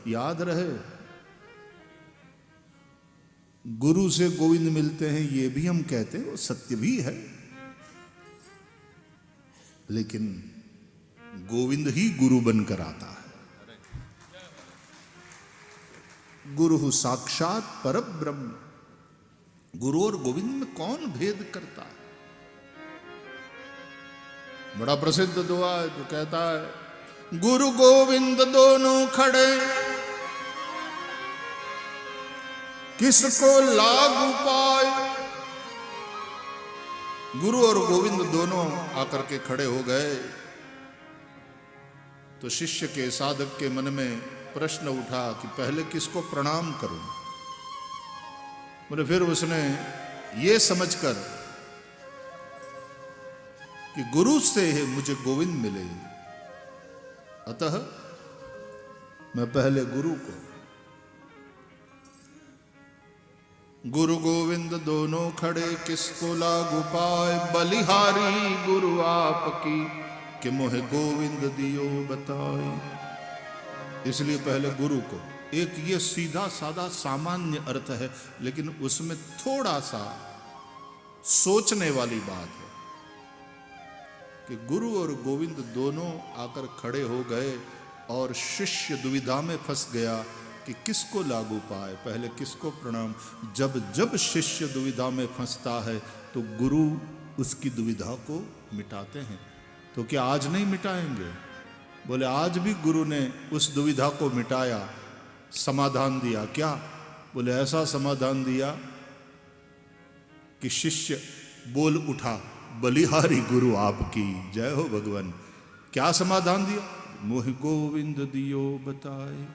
याद रहे, गुरु से गोविंद मिलते हैं ये भी हम कहते हैं, वो सत्य भी है, लेकिन गोविंद ही गुरु बनकर आता है। गुरु साक्षात परब्रह्म। गुरु और गोविंद में कौन भेद करता है? बड़ा प्रसिद्ध दुआ है जो कहता है, गुरु गोविंद दोनों खड़े किसको लागू पाए। गुरु और गोविंद दोनों आकर के खड़े हो गए तो शिष्य के, साधक के मन में प्रश्न उठा कि पहले किसको प्रणाम करूं। बोले फिर उसने ये समझकर कि गुरु से मुझे गोविंद मिले, अतः मैं पहले गुरु को। गुरु गोविंद दोनों खड़े किसको लागू पाए, बलिहारी गुरु आपकी कि मोहे गोविंद दियो बताए। इसलिए पहले गुरु को। एक ये सीधा साधा सामान्य अर्थ है, लेकिन उसमें थोड़ा सा सोचने वाली बात है कि गुरु और गोविंद दोनों आकर खड़े हो गए और शिष्य दुविधा में फंस गया कि किसको लागू पाए, पहले किसको प्रणाम। जब जब शिष्य दुविधा में फंसता है तो गुरु उसकी दुविधा को मिटाते हैं। तो क्या आज नहीं मिटाएंगे? बोले आज भी गुरु ने उस दुविधा को मिटाया, समाधान दिया। क्या? बोले ऐसा समाधान दिया कि शिष्य बोल उठा, बलिहारी गुरु आपकी जय हो भगवान। क्या समाधान दिया? मोह गोविंद दियो बताए।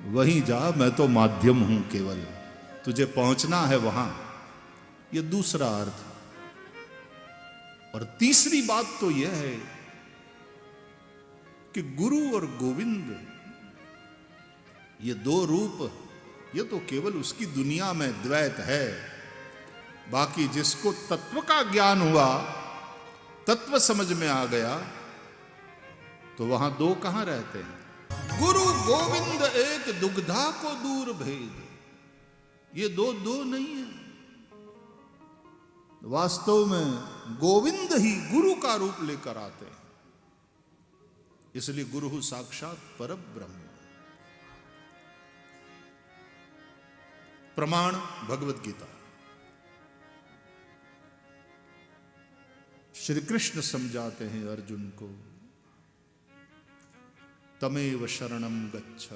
वहीं जा, मैं तो माध्यम हूं केवल, तुझे पहुंचना है वहां। यह दूसरा अर्थ। और तीसरी बात तो यह है कि गुरु और गोविंद ये दो रूप, ये तो केवल उसकी दुनिया में द्वैत है। बाकी जिसको तत्व का ज्ञान हुआ, तत्व समझ में आ गया, तो वहां दो कहां रहते हैं? गुरु गोविंद एक दुग्धा को दूर भेद। ये दो नहीं है। वास्तव में गोविंद ही गुरु का रूप लेकर आते हैं। इसलिए गुरु साक्षात परब्रह्म। प्रमाण भगवत गीता। श्री कृष्ण समझाते हैं अर्जुन को, तमेव शरणम गच्छ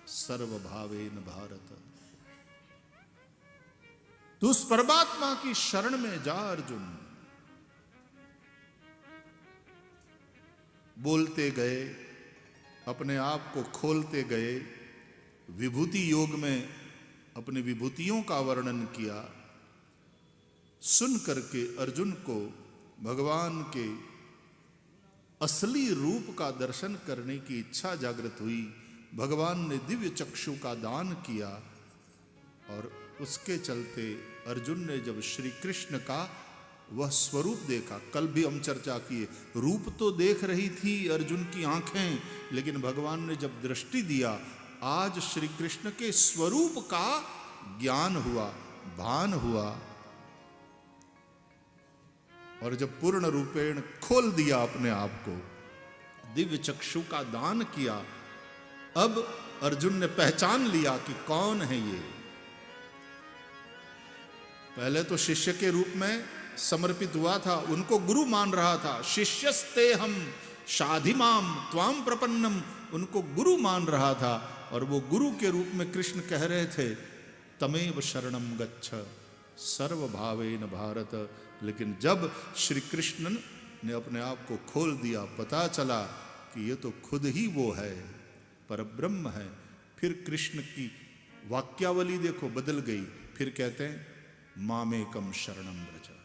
सर्वभावेन भारत। तू उस परमात्मा की शरण में जा अर्जुन। बोलते गए, अपने आप को खोलते गए, विभूति योग में अपनी विभूतियों का वर्णन किया। सुन करके अर्जुन को भगवान के असली रूप का दर्शन करने की इच्छा जागृत हुई। भगवान ने दिव्य चक्षु का दान किया और उसके चलते अर्जुन ने जब श्री कृष्ण का वह स्वरूप देखा, कल भी हम चर्चा किए, रूप तो देख रही थी अर्जुन की आंखें, लेकिन भगवान ने जब दृष्टि दिया, आज श्री कृष्ण के स्वरूप का ज्ञान हुआ, भान हुआ। और जब पूर्ण रूपेण खोल दिया अपने आप को, दिव्य चक्षु का दान किया, अब अर्जुन ने पहचान लिया कि कौन है ये। पहले तो शिष्य के रूप में समर्पित हुआ था, उनको गुरु मान रहा था। शिष्यस्ते हम शाधिमाम त्वाम प्रपन्नम, उनको गुरु मान रहा था। और वो गुरु के रूप में कृष्ण कह रहे थे, तमेव शरणम गच्छ सर्वभावेन भारत। लेकिन जब श्री कृष्ण ने अपने आप को खोल दिया, पता चला कि ये तो खुद ही वो है, परब्रह्म है। फिर कृष्ण की वाक्यावली देखो बदल गई। फिर कहते हैं मामेकम शरणम व्रज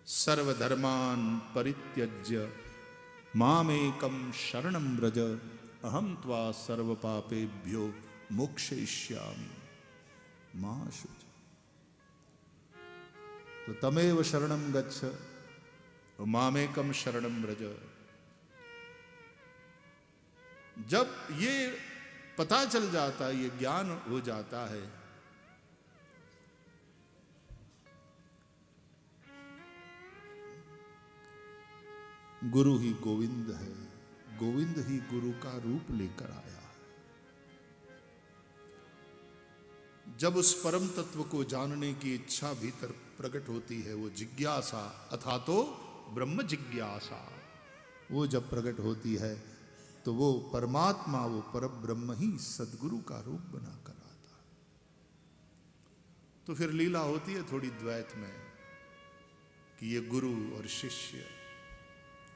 सर्वधर्मान परित्यज्य मामेकम शरणम व्रज अहम त्वा सर्व पापेभ्यो मोक्षयिष्यामि मा शुच। तो तमेव शरणम गच्छ मामेकम शरणम व्रज। जब ये पता चल जाता है, ये ज्ञान हो जाता है, गुरु ही गोविंद है, गोविंद ही गुरु का रूप लेकर आया है। जब उस परम तत्व को जानने की इच्छा भीतर प्रकट होती है, वो जिज्ञासा अथा तो ब्रह्म जिज्ञासा, वो जब प्रकट होती है तो वो परमात्मा, वो परब्रह्म ही सदगुरु का रूप बनाकर आता है। तो फिर लीला होती है थोड़ी द्वैत में कि ये गुरु और शिष्य,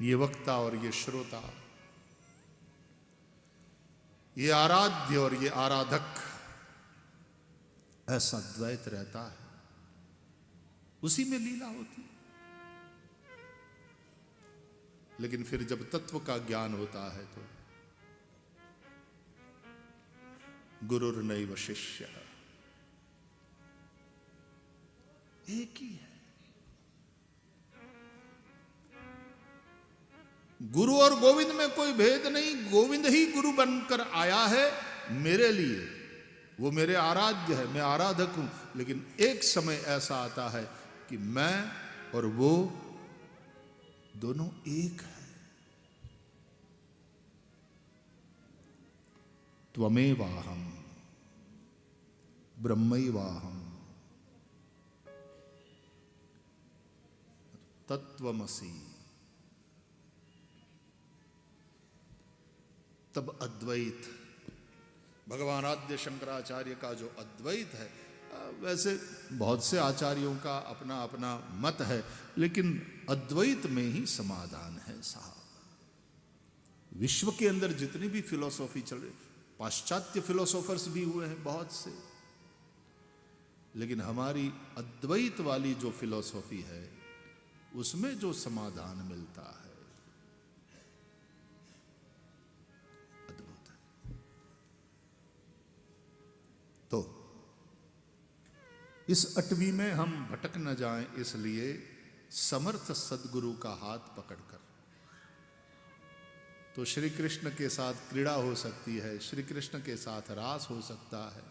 ये वक्ता और ये श्रोता, ये आराध्य और ये आराधक, ऐसा द्वैत रहता है, उसी में लीला होती है। लेकिन फिर जब तत्व का ज्ञान होता है तो गुरुर्नैव शिष्य, एक ही है। गुरु और गोविंद में कोई भेद नहीं, गोविंद ही गुरु बनकर आया है मेरे लिए, वो मेरे आराध्य है, मैं आराधक हूं। लेकिन एक समय ऐसा आता है कि मैं और वो दोनों एक है। त्वमेवाहम ब्रह्मैवाहम तत्वमसि। तब अद्वैत, भगवान आद्य शंकराचार्य का जो अद्वैत है, वैसे बहुत से आचार्यों का अपना अपना मत है, लेकिन अद्वैत में ही समाधान है साहब। विश्व के अंदर जितनी भी फिलॉसफी चल रही, पाश्चात्य फिलोसोफर्स भी हुए हैं बहुत से, लेकिन हमारी अद्वैत वाली जो फिलॉसफी है उसमें जो समाधान मिलता है अद्भुत है। तो इस अटवी में हम भटक न जाएं, इसलिए समर्थ सदगुरु का हाथ पकड़कर तो श्री कृष्ण के साथ क्रीड़ा हो सकती है, श्री कृष्ण के साथ रास हो सकता है।